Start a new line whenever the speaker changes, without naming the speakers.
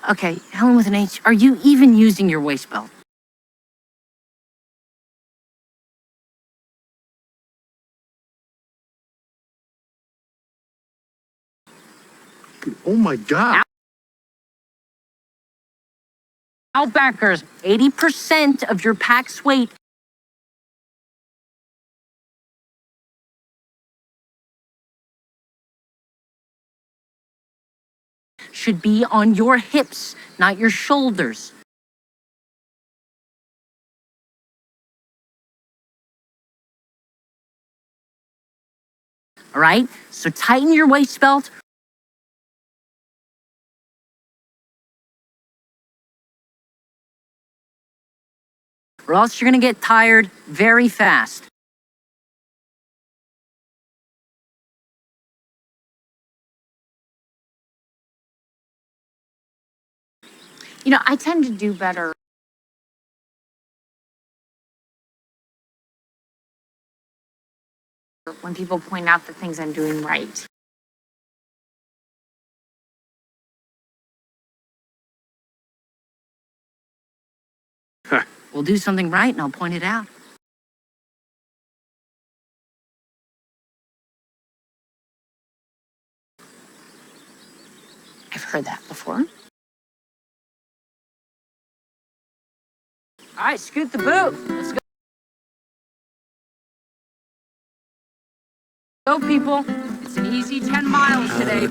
Okay, Helen with an H, are you even using your waist belt?
Oh my God.
Outbackers, 80% of your pack's weight should be on your hips, not your shoulders. All right? So tighten your waist belt. Or else you're going to get tired very fast.
You know, I tend to do better when people point out the things I'm doing right.
We'll do something right and I'll point it out.
I've heard that before.
All right, scoot the boot. Let's go. Go, people. It's an easy 10 miles today.